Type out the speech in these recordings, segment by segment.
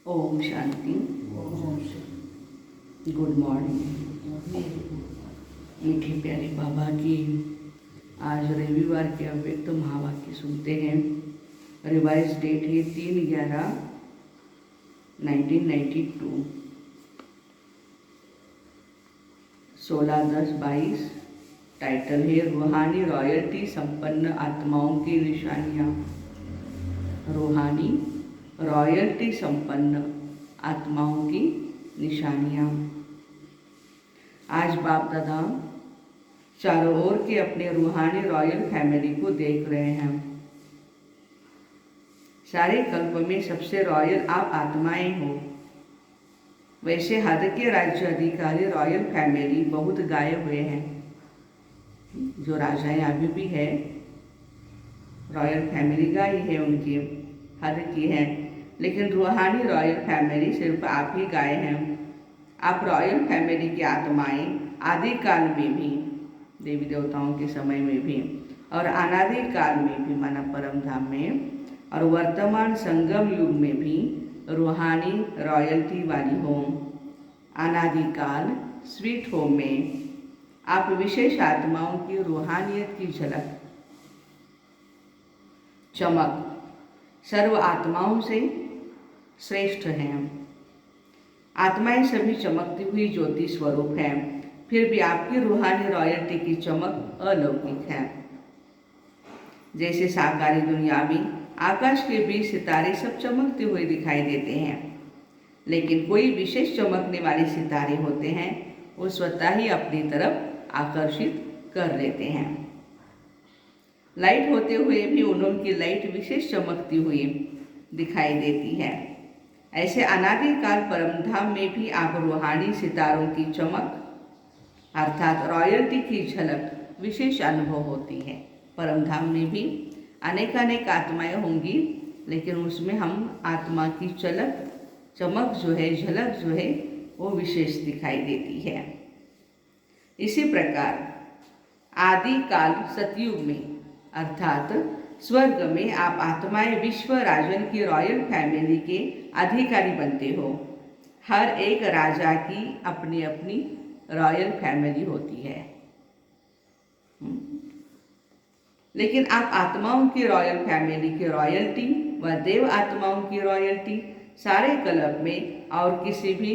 Om Shanti. Good morning. मीठी प्यारी बाबा की आज रविवार के अव्यक्त महावाक्य सुनते हैं। रिवाइज डेट है 3/11/1992, 16/10/22। टाइटल है रूहानी रॉयल्टी संपन्न आत्माओं की निशानियाँ। रूहानी रॉयल्टी संपन्न आत्माओं की निशानियाँ। आज बाप दादा चारों ओर के अपने रूहानी रॉयल फैमिली को देख रहे हैं। सारे कल्प में सबसे रॉयल आप आत्माएं हो। वैसे हद के राज्य अधिकारी रॉयल फैमिली बहुत गाये हुए हैं। जो राजाएं अभी भी है, रॉयल फैमिली गाई है, उनकी हद की है। लेकिन रूहानी रॉयल फैमिली सिर्फ आप ही गाए हैं। आप रॉयल फैमिली की आत्माएं आदि काल में भी, देवी देवताओं के समय में भी और अनादि काल में भी, माना परम धाम में, और वर्तमान संगम युग में भी रूहानी रॉयल्टी वाली होम। अनादिकाल स्वीट होम में आप विशेष आत्माओं की रूहानियत की झलक, चमक सर्व आत्माओं से श्रेष्ठ हैं। आत्माएं सभी चमकती हुई ज्योति स्वरूप हैं, फिर भी आपकी रूहानी रॉयल्टी की चमक अलौकिक है। जैसे साकारी दुनिया में आकाश के बीच सितारे सब चमकते हुए दिखाई देते हैं, लेकिन कोई विशेष चमकने वाले सितारे होते हैं, वो स्वतः ही अपनी तरफ आकर्षित कर लेते हैं। लाइट होते हुए भी उनकी लाइट विशेष चमकती हुई दिखाई देती है। ऐसे अनादिकाल परमधाम में भी आप रूहानी सितारों की चमक अर्थात रॉयल्टी की झलक विशेष अनुभव होती है। परमधाम में भी अनेक आत्माएं होंगी, लेकिन उसमें हम आत्मा की चमक जो है, झलक जो है, वो विशेष दिखाई देती है। इसी प्रकार आदि काल सतयुग में अर्थात स्वर्ग में आप आत्माएं विश्व राजन की रॉयल फैमिली के अधिकारी बनते हो। हर एक राजा की अपनी अपनी रॉयल फैमिली होती है। लेकिन आप आत्माओं की रॉयल फैमिली की रॉयल्टी व देव आत्माओं की रॉयल्टी सारे कल्प में और किसी भी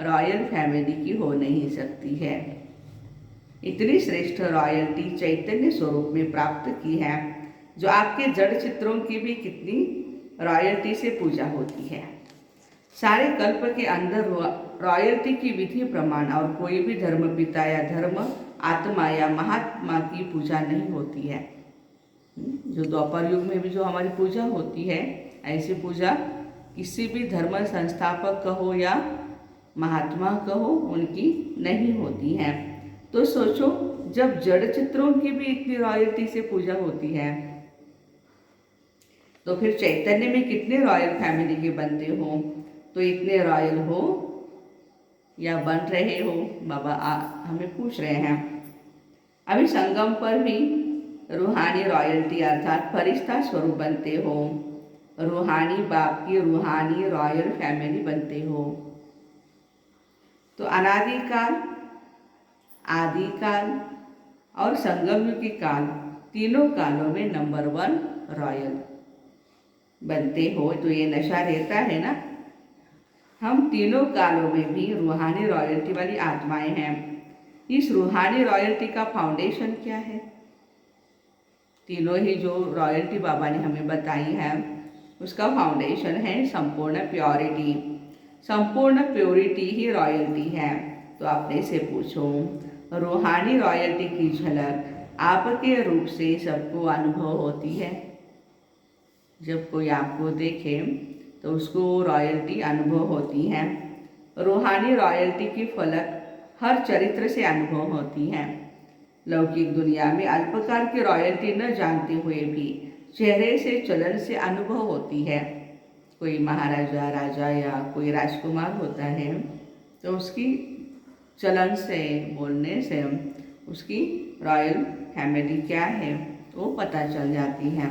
रॉयल फैमिली की हो नहीं सकती है। इतनी श्रेष्ठ रॉयल्टी चैतन्य स्वरूप में प्राप्त की है, जो आपके जड़ चित्रों की भी कितनी रॉयल्टी से पूजा होती है। सारे कल्प के अंदर रॉयल्टी की विधि प्रमाण और कोई भी धर्म पिता या धर्म आत्मा या महात्मा की पूजा नहीं होती है। जो द्वापर युग में भी जो हमारी पूजा होती है, ऐसी पूजा किसी भी धर्म संस्थापक कहो या महात्मा कहो, उनकी नहीं होती है। तो सोचो, जब जड़ चित्रों की भी इतनी रॉयल्टी से पूजा होती है, तो फिर चैतन्य में कितने रॉयल फैमिली के बनते हो। तो इतने रॉयल हो या बन रहे हो, बाबा हमें पूछ रहे हैं। अभी संगम पर भी रूहानी रॉयल्टी अर्थात फरिश्ता स्वरूप बनते हो। रूहानी बाप की रूहानी रॉयल फैमिली बनते हो। तो अनादिकाल, आदिकाल और संगम युग के काल, तीनों कालों में नंबर 1 रॉयल बनते हो। तो ये नशा रहता है ना। हम तीनों कालों में भी रूहानी रॉयल्टी वाली आत्माएं हैं। इस रूहानी रॉयल्टी का फाउंडेशन क्या है? तीनों ही जो रॉयल्टी बाबा ने हमें बताई है, उसका फाउंडेशन है संपूर्ण प्योरिटी। संपूर्ण प्योरिटी ही रॉयल्टी है। तो आपने से पूछो, रूहानी रॉयल्टी की झलक आपके रूप से सबको अनुभव होती है। जब कोई आपको देखे तो उसको रॉयल्टी अनुभव होती है। रूहानी रॉयल्टी की फलक हर चरित्र से अनुभव होती है। लौकिक दुनिया में अल्पकाल की रॉयल्टी न जानते हुए भी चेहरे से, चलन से अनुभव होती है। कोई महाराजा, राजा या कोई राजकुमार होता है, तो उसकी चलन से, बोलने से उसकी रॉयल फैमिली क्या है वो पता चल जाती है।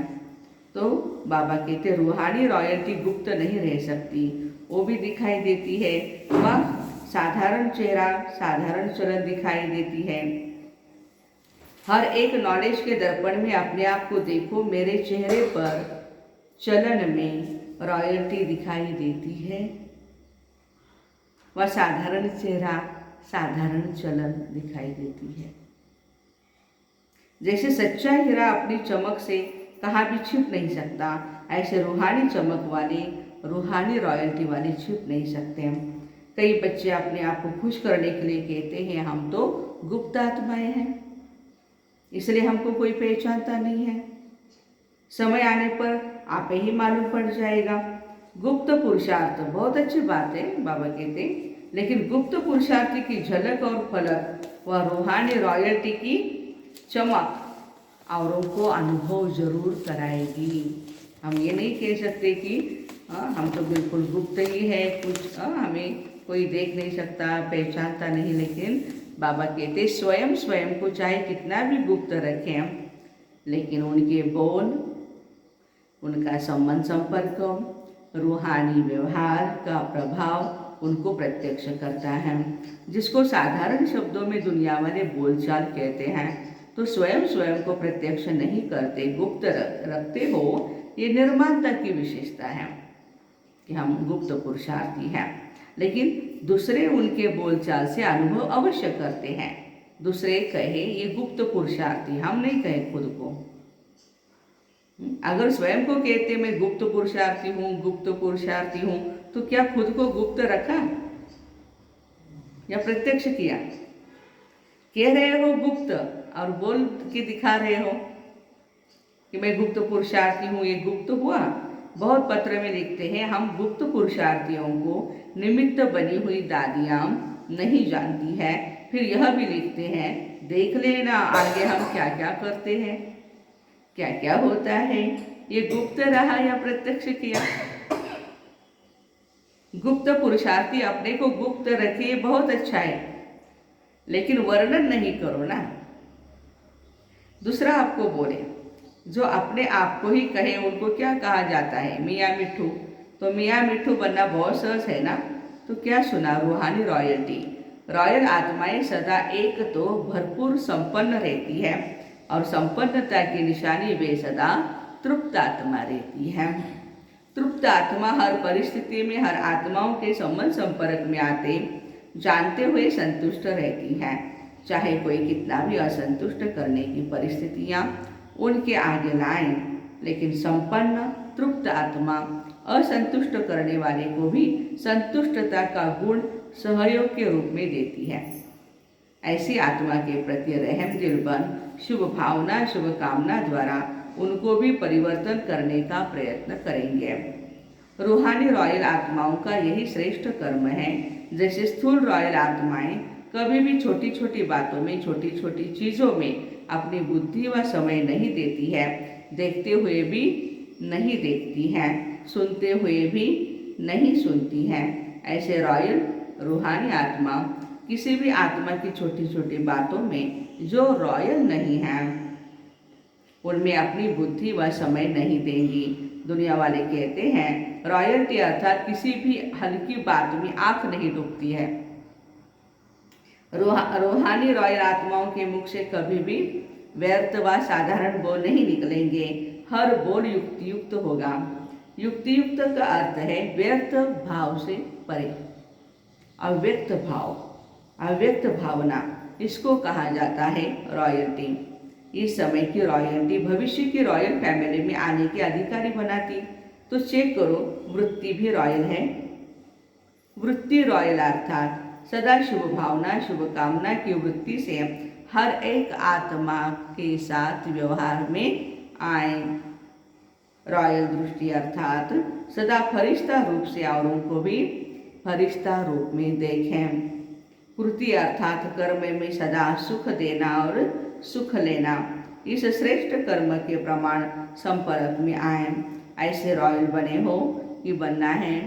तो बाबा कहते रूहानी रॉयल्टी गुप्त नहीं रह सकती, वो भी दिखाई देती है। वह साधारण चेहरा, साधारण चलन दिखाई देती है। हर एक नॉलेज के दर्पण में अपने आप को देखो, मेरे चेहरे पर चलन में रॉयल्टी दिखाई देती है। वह साधारण चेहरा, साधारण चलन दिखाई देती है। जैसे सच्चा हीरा अपनी चमक से कहाँ भी छिप नहीं सकता, ऐसे रूहानी चमक वाले, रूहानी रॉयल्टी वाले छिप नहीं सकते। कई बच्चे अपने आप को खुश करने के लिए कहते हैं हम तो गुप्त आत्माएं हैं, इसलिए हमको कोई पहचानता नहीं है। समय आने पर आप ही मालूम पड़ जाएगा। गुप्त पुरुषार्थ बहुत अच्छी बात है, बाबा कहते हैं, लेकिन गुप्त पुरुषार्थ की झलक और फलक व रूहानी रॉयल्टी की चमक औरों को अनुभव जरूर कराएगी। हम ये नहीं कह सकते कि हम तो बिल्कुल गुप्त ही है, कुछ हमें कोई देख नहीं सकता, पहचानता नहीं, लेकिन बाबा कहते स्वयं स्वयं को चाहे कितना भी गुप्त रखें, लेकिन उनके बोल, उनका संबंध संपर्क, रूहानी व्यवहार का प्रभाव उनको प्रत्यक्ष करता है। जिसको साधारण शब्दों में दुनिया वाले बोलचाल कहते हैं, तो स्वयं स्वयं को प्रत्यक्ष नहीं करते, गुप्त रखते हो। ये निर्माणता की विशेषता है कि हम गुप्त पुरुषार्थी हैं, लेकिन दूसरे उनके बोलचाल से अनुभव अवश्य करते हैं। दूसरे कहे ये गुप्त पुरुषार्थी, हम नहीं कहे खुद को। अगर स्वयं को कहते मैं गुप्त पुरुषार्थी हूँ, गुप्त पुरुषार्थी हूँ, तो क्या खुद को गुप्त रखा या प्रत्यक्ष किया? कह रहे हो गुप्त और बोल के दिखा रहे हो कि मैं गुप्त पुरुषार्थी हूँ, ये गुप्त हुआ। बहुत पत्र में लिखते हैं हम गुप्त पुरुषार्थियों को निमित्त बनी हुई दादियाँ नहीं जानती है। फिर यह भी लिखते हैं देख लेना आगे हम क्या क्या करते हैं, क्या क्या होता है। ये गुप्त रहा या प्रत्यक्ष किया? गुप्त पुरुषार्थी अपने को गुप्त रखे, बहुत अच्छा है, लेकिन वर्णन नहीं करो ना। दूसरा आपको बोले, जो अपने आप को ही कहे उनको क्या कहा जाता है? मियाँ मिट्ठू। तो मियाँ मिट्ठू बनना बहुत सहज है ना। तो क्या सुना? रूहानी रॉयल्टी। रॉयल आत्माएं सदा एक तो भरपूर संपन्न रहती है और संपन्नता की निशानी वे सदा तृप्त आत्मा रहती है। तृप्त आत्मा हर परिस्थिति में हर आत्माओं के संबंध संपर्क में आते जानते हुए संतुष्ट रहती है, चाहे कोई कितना भी असंतुष्ट करने की परिस्थितियाँ उनके आगे लाएं। लेकिन संपन्न तृप्त आत्मा असंतुष्ट करने वाले को भी संतुष्टता का गुण सहयोग के रूप में देती है। ऐसी आत्मा के प्रति रहम दिल बन शुभ भावना, शुभ कामना द्वारा उनको भी परिवर्तन करने का प्रयत्न करेंगे। रूहानी रॉयल आत्माओं का यही श्रेष्ठ कर्म है। जैसे स्थूल रॉयल आत्माएं कभी भी छोटी छोटी बातों में, छोटी छोटी चीज़ों में अपनी बुद्धि व समय नहीं देती है, देखते हुए भी नहीं देखती हैं, सुनते हुए भी नहीं सुनती हैं। ऐसे रॉयल रूहानी आत्मा किसी भी आत्मा की छोटी छोटी बातों में जो रॉयल नहीं है उनमें अपनी बुद्धि व समय नहीं देंगी। दुनिया वाले कहते हैं रॉयल्टी अर्थात किसी भी हल्की बात में आंख नहीं डूबती है। रूहानी रॉयल आत्माओं के मुख से कभी भी व्यर्थ व साधारण बोल नहीं निकलेंगे। हर बोल युक्तियुक्त होगा। युक्तियुक्त का अर्थ है व्यर्थ भाव से परे। अव्यक्त भाव, अव्यक्त भावना, इसको कहा जाता है रॉयल्टी। इस समय की रॉयल्टी भविष्य की रॉयल फैमिली में आने के अधिकारी बनाती। तो चेक करो, वृत्ति भी रॉयल है। वृत्ति रॉयल अर्थात सदा शुभ भावना, शुभ कामना की वृत्ति से हर एक आत्मा के साथ व्यवहार में आए। रॉयल दृष्टि अर्थात सदा फरिश्ता रूप से औरों को भी फरिश्ता रूप में देखें। कृति अर्थात कर्म में सदा सुख देना और सुख लेना। इस श्रेष्ठ कर्म के प्रमाण संपर्क में आए। ऐसे रॉयल बने हो कि बनना है।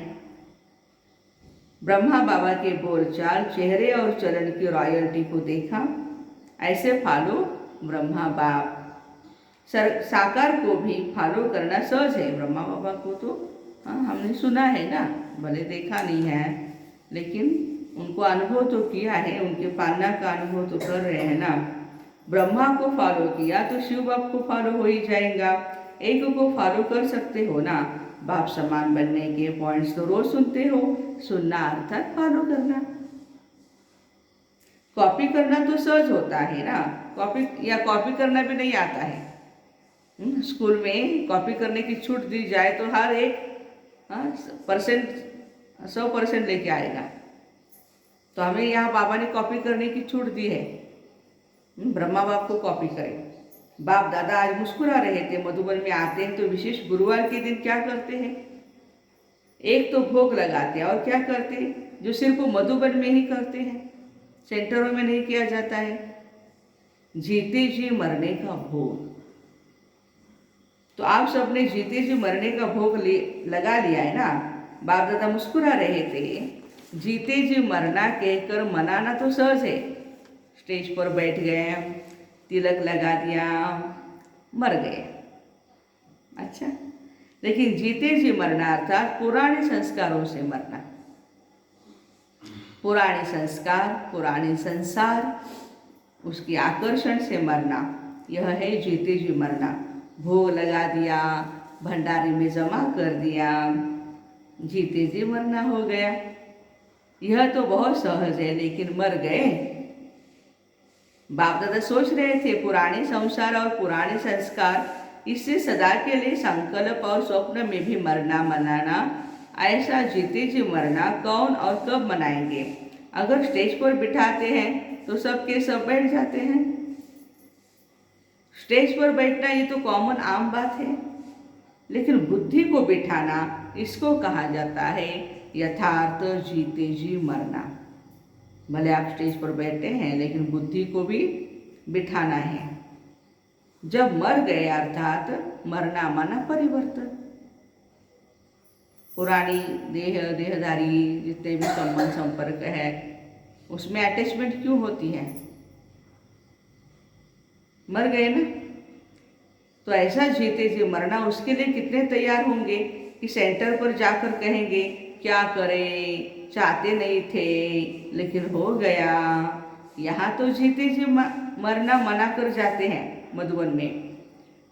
ब्रह्मा बाबा के बोलचाल, चेहरे और चलन की रॉयल्टी को देखा, ऐसे फॉलो ब्रह्मा बाप। साकार को भी फॉलो करना सहज है। ब्रह्मा बाबा को तो हाँ, हमने सुना है ना, भले देखा नहीं है, लेकिन उनको अनुभव तो किया है, उनके पालना का अनुभव तो कर रहे हैं ना। ब्रह्मा को फॉलो किया तो शिव बाप को फॉलो हो ही जाएगा। एक को फॉलो कर सकते हो ना। बाप समान बनने के पॉइंट्स तो रोज सुनते हो, सुनना अर्थात फॉलो करना। कॉपी करना तो सहज होता है ना, कॉपी करना भी नहीं आता है। स्कूल में कॉपी करने की छूट दी जाए तो हर एक परसेंट 100% लेके आएगा। तो हमें यहाँ बाबा ने कॉपी करने की छूट दी है। ब्रह्मा बाप को कॉपी करें। बाप दादा आज मुस्कुरा रहे थे, मधुबन में आते हैं तो विशेष गुरुवार के दिन क्या करते हैं? एक तो भोग लगाते हैं, और क्या करते हैं जो सिर्फ मधुबन में ही करते हैं, सेंटरों में नहीं किया जाता है? जीते जी मरने का भोग। तो आप सबने जीते जी मरने का भोग लगा लिया है ना। बाप दादा मुस्कुरा रहे थे, जीते जी मरना कहकर मनाना तो सहज है। स्टेज पर बैठ गए, तिलक लगा दिया, मर गए। अच्छा, लेकिन जीते जी मरना अर्थात पुराने संस्कारों से मरना। पुराने संस्कार, पुराने संसार, उसके आकर्षण से मरना, यह है जीते जी मरना। भोग लगा दिया, भंडारे में जमा कर दिया, जीते जी मरना हो गया। यह तो बहुत सहज है, लेकिन मर गए। बाप दादा सोच रहे थे पुराने संसार और पुराने संस्कार, इससे सदा के लिए संकल्प और स्वप्न में भी मरना मनाना, ऐसा जीते जी मरना कौन और कब मनाएंगे? अगर स्टेज पर बिठाते हैं तो सब के सब बैठ जाते हैं। स्टेज पर बैठना ये तो कॉमन आम बात है, लेकिन बुद्धि को बिठाना, इसको कहा जाता है यथार्थ जीते जी मरना। भले आप स्टेज पर बैठे हैं, लेकिन बुद्धि को भी बिठाना है। जब मर गए अर्थात मरना माना परिवर्तन। पुरानी देहधारी जितने भी संबंध संपर्क है, उसमें अटैचमेंट क्यों होती है? मर गए ना। तो ऐसा जीते जी मरना, उसके लिए कितने तैयार होंगे कि सेंटर पर जाकर कहेंगे क्या करें, चाहते नहीं थे लेकिन हो गया। यहाँ तो जीते जी मरना मना कर जाते हैं मधुबन में,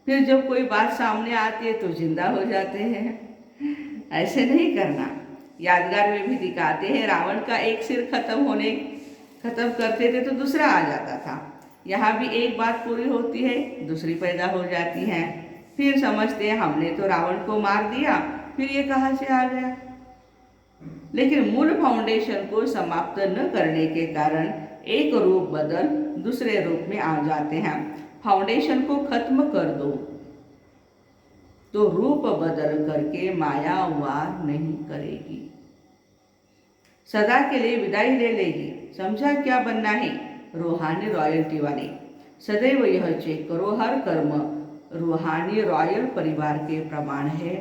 फिर जब कोई बात सामने आती है तो जिंदा हो जाते हैं। ऐसे नहीं करना। यादगार में भी दिखाते हैं, रावण का एक सिर खत्म करते थे तो दूसरा आ जाता था। यहाँ भी एक बात पूरी होती है, दूसरी पैदा हो जाती है। फिर समझते हैं हमने तो रावण को मार दिया, फिर ये कहाँ से आ गया? लेकिन मूल फाउंडेशन को समाप्त न करने के कारण एक रूप बदल दूसरे रूप में आ जाते हैं। फाउंडेशन को खत्म कर दो तो रूप बदल करके माया वार नहीं करेगी, सदा के लिए विदाई ले लेगी। समझा क्या बनना है? रूहानी रॉयल्टी वाले। सदैव यह चेक करो, हर कर्म रूहानी रॉयल परिवार के प्रमाण है।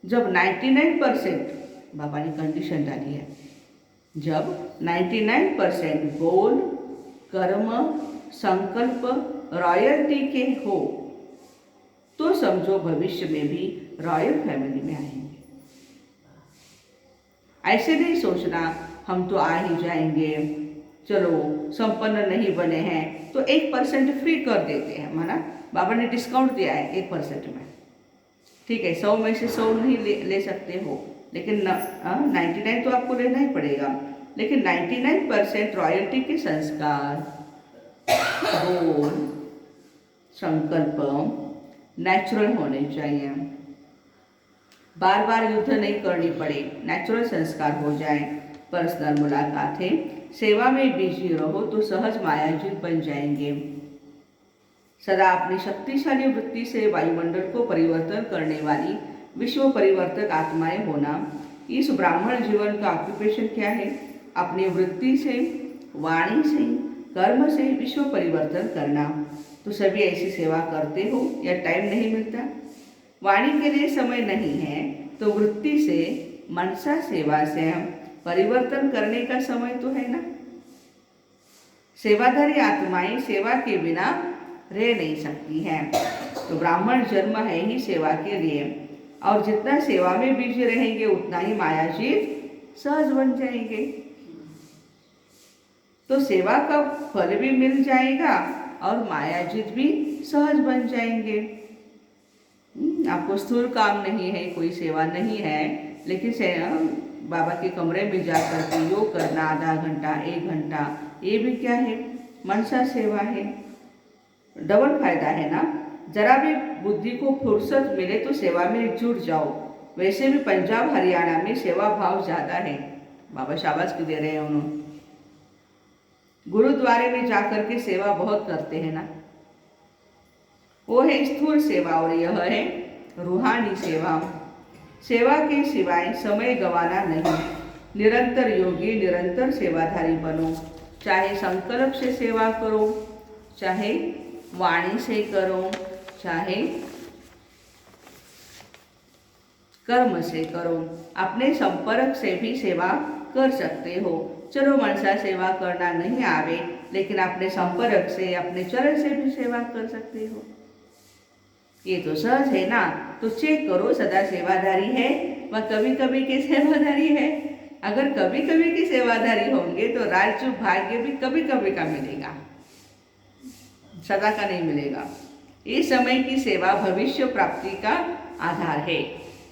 जब 99% बाबा ने कंडीशन डाली है, जब 99% गोल, कर्म, संकल्प रॉयल्टी के हो, तो समझो भविष्य में भी रॉयल फैमिली में आएंगे। ऐसे नहीं सोचना हम तो आ ही जाएंगे, चलो संपन्न नहीं बने हैं तो 1% फ्री कर देते हैं। माना बाबा ने डिस्काउंट दिया है 1% में, ठीक है, 100 में से 100 नहीं ले सकते हो, लेकिन 99 तो आपको लेना ही पड़ेगा। लेकिन 99% रॉयल्टी के संस्कार, गोल, संकल्प नेचुरल होने चाहिए। बार बार युद्ध नहीं करनी पड़े, नेचुरल संस्कार हो जाए। पर्सनल मुलाकात है, सेवा में बिजी रहो तो सहज मायाजीत बन जाएंगे। सदा अपनी शक्तिशाली वृत्ति से वायुमंडल को परिवर्तन करने वाली विश्व परिवर्तक आत्माएं होना। इस ब्राह्मण जीवन का ऑक्यूपेशन क्या है? अपनी वृत्ति से, वाणी से, कर्म से विश्व परिवर्तन करना। तो सभी ऐसी सेवा करते हो या टाइम नहीं मिलता? वाणी के लिए समय नहीं है तो वृत्ति से, मनसा सेवा से परिवर्तन करने का समय तो है ना। सेवाधारी आत्माएं सेवा के बिना रह नहीं सकती हैं। तो ब्राह्मण जन्म है ही सेवा के लिए। और जितना सेवा में बिजी रहेंगे उतना ही मायाजीत सहज बन जाएंगे। तो सेवा का फल भी मिल जाएगा और मायाजीत भी सहज बन जाएंगे। आपको स्थूल काम नहीं है, कोई सेवा नहीं है, लेकिन बाबा के कमरे में जा करके योग करना आधा घंटा 1 घंटा, ये भी क्या है, मनसा सेवा है। डबल फायदा है ना। जरा भी बुद्धि को फुर्सत मिले तो सेवा में जुट जाओ। वैसे भी पंजाब हरियाणा में सेवा भाव ज़्यादा है। बाबा शाबाश की दे रहे हैं उन्होंने। गुरुद्वारे में जाकर के सेवा बहुत करते हैं ना। वो है स्थूल सेवा और यह है रूहानी सेवा। सेवा के सिवाय समय गंवाना नहीं। निरंतर योगी, निरंतर सेवाधारी बनो। चाहे संकल्प से सेवा करो, चाहे वाणी से करो, चाहे कर्म से करो। अपने संपर्क से भी सेवा कर सकते हो। चलो मनसा सेवा करना नहीं आवे, लेकिन अपने संपर्क से, अपने चरण से भी सेवा कर सकते हो। ये तो सहज है ना। तो चेक करो सदा सेवाधारी है व कभी कभी की सेवाधारी है। अगर कभी कभी की सेवाधारी होंगे तो राज्य भाग्य भी कभी कभी का मिलेगा, सदा का नहीं मिलेगा। ये समय की सेवा भविष्य प्राप्ति का आधार है।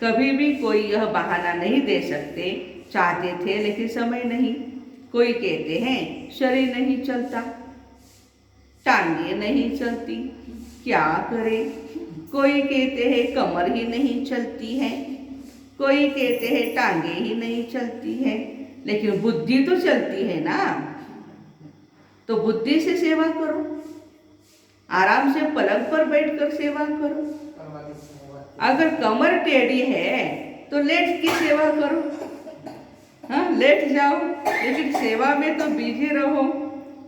कभी भी कोई यह बहाना नहीं दे सकते, चाहते थे लेकिन समय नहीं। कोई कहते हैं शरीर नहीं चलता, टांगे नहीं चलती, क्या करे। कोई कहते हैं कमर ही नहीं चलती है, कोई कहते हैं टांगे ही नहीं चलती है, लेकिन बुद्धि तो चलती है ना। तो बुद्धि से सेवा करो, आराम से पलंग पर बैठकर सेवा करो। अगर कमर टेढ़ी है तो लेट की सेवा करो। हाँ, लेट जाओ, लेकिन सेवा में तो बिजी रहो।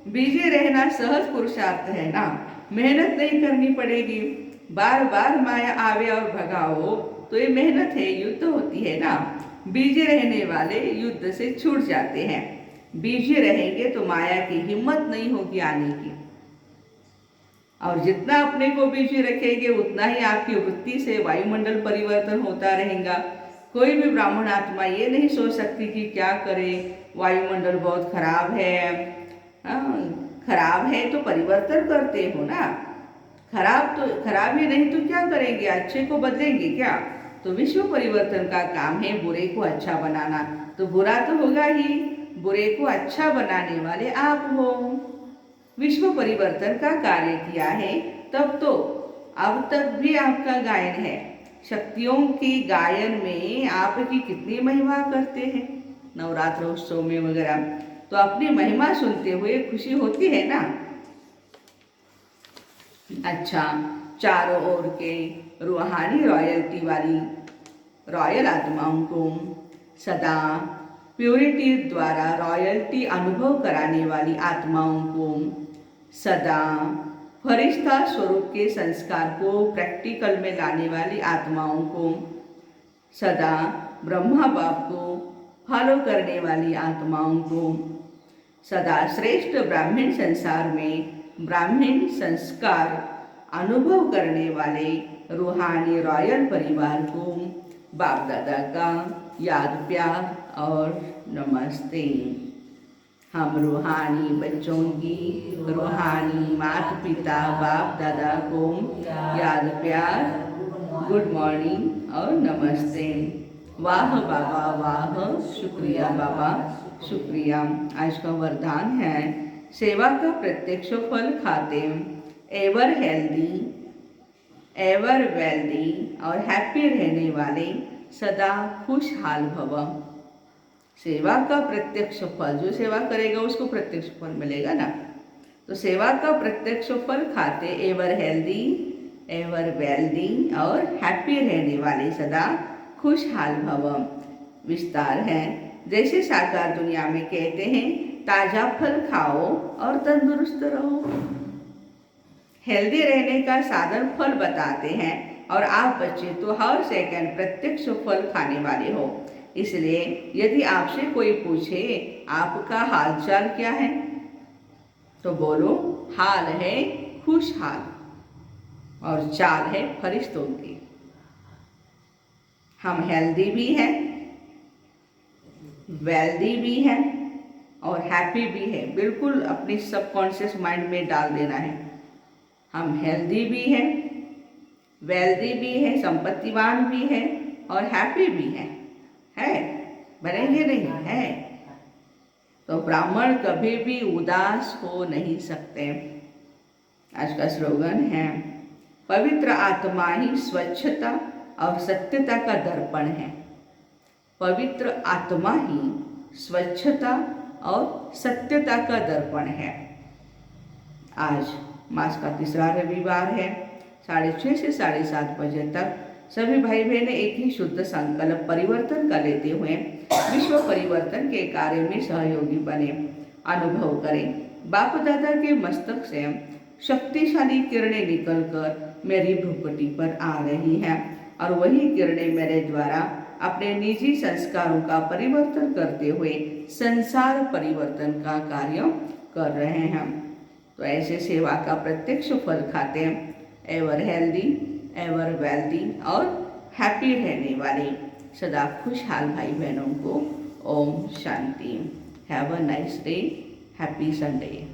बिजी रहना सहज पुरुषार्थ है ना। मेहनत नहीं करनी पड़ेगी। बार बार माया आवे और भगाओ तो ये मेहनत है, युद्ध होती है ना। बिजी रहने वाले युद्ध से छूट जाते हैं। बिजी रहेंगे तो माया की हिम्मत नहीं होगी आने की। और जितना अपने को बिजी रखेंगे उतना ही आपकी वृत्ति से वायुमंडल परिवर्तन होता रहेगा। कोई भी ब्राह्मण आत्मा ये नहीं सोच सकती कि क्या करे, वायुमंडल बहुत खराब है। खराब है तो परिवर्तन करते हो ना। खराब ही नहीं तो क्या करेंगे, अच्छे को बदलेंगे क्या। तो विश्व परिवर्तन का काम है बुरे को अच्छा बनाना। तो बुरा तो होगा ही, बुरे को अच्छा बनाने वाले आप हो। विश्व परिवर्तन का कार्य किया है तब तो अब तक भी आपका गायन है। शक्तियों के गायन में आपकी कितनी महिमा करते हैं नवरात्र उत्सव में वगैरह। तो अपनी महिमा सुनते हुए खुशी होती है ना। अच्छा, चारों ओर के रूहानी रॉयल्टी वाली रॉयल आत्माओं को सदा प्योरिटी द्वारा रॉयल्टी अनुभव कराने वाली आत्माओं को सदा फरिश्ता स्वरूप के संस्कार को प्रैक्टिकल में लाने वाली आत्माओं को सदा ब्रह्मा बाप को फॉलो करने वाली आत्माओं को सदा श्रेष्ठ ब्राह्मण संसार में ब्राह्मण संस्कार अनुभव करने वाले रूहानी रॉयल परिवार को बाप दादा का याद प्यार और नमस्ते। हम रूहानी बच्चों की रूहानी माता पिता बाप दादा को याद प्यार, गुड मॉर्निंग और नमस्ते। वाह बाबा वाह, शुक्रिया बाबा शुक्रिया। आज का वरदान है सेवा का प्रत्यक्ष फल खाते एवर हेल्दी, एवर वेल्दी और हैप्पी रहने वाले सदा खुशहाल भव। सेवा का प्रत्यक्ष फल, जो सेवा करेगा उसको प्रत्यक्ष फल मिलेगा ना। तो सेवा का प्रत्यक्ष फल खाते एवर हेल्दी, एवर वेल्दी और हैप्पी रहने वाले सदा खुशहाल भव। विस्तार है, जैसे साकार दुनिया में कहते हैं ताजा फल खाओ और तंदुरुस्त रहो। हेल्दी रहने का साधन फल बताते हैं और आप बच्चे तो हर सेकंड प्रत्यक्ष फल खाने वाले हो। इसलिए यदि आपसे कोई पूछे आपका हालचाल क्या है तो बोलो हाल है खुशहाल और चाल है फरिश्तों की। हम हेल्दी भी हैं, वेल्दी भी हैं और हैप्पी भी है। बिल्कुल अपनी सबकॉन्शियस माइंड में डाल देना है। हम हेल्दी भी हैं, वेल्दी भी है, संपत्तिवान भी है और हैप्पी भी है बनेंगे नहीं है। तो ब्राह्मण कभी भी उदास हो नहीं सकते। आज का स्लोगन है, पवित्र आत्मा ही स्वच्छता और सत्यता का दर्पण है। पवित्र आत्मा ही स्वच्छता और सत्यता का दर्पण है। आज मास का तीसरा रविवार है। 6:30 से 7:30 बजे तक सभी भाई बहनें एक ही शुद्ध संकल्प परिवर्तन का लेते हुए विश्व परिवर्तन के कार्य में सहयोगी बने। अनुभव करें, बाप दादा के मस्तक से शक्तिशाली किरणें निकलकर मेरी भ्रुकुटी पर आ रही हैं और वही किरणें मेरे द्वारा अपने निजी संस्कारों का परिवर्तन करते हुए संसार परिवर्तन का कार्य कर रहे हैं। तो ऐसे सेवा का प्रत्यक्ष फल खाते हैं एवर हेल्दी, एवर वेल्दी और हैप्पी रहने वाले सदा खुशहाल भाई बहनों को ओम शांति। Have a nice day, happy Sunday.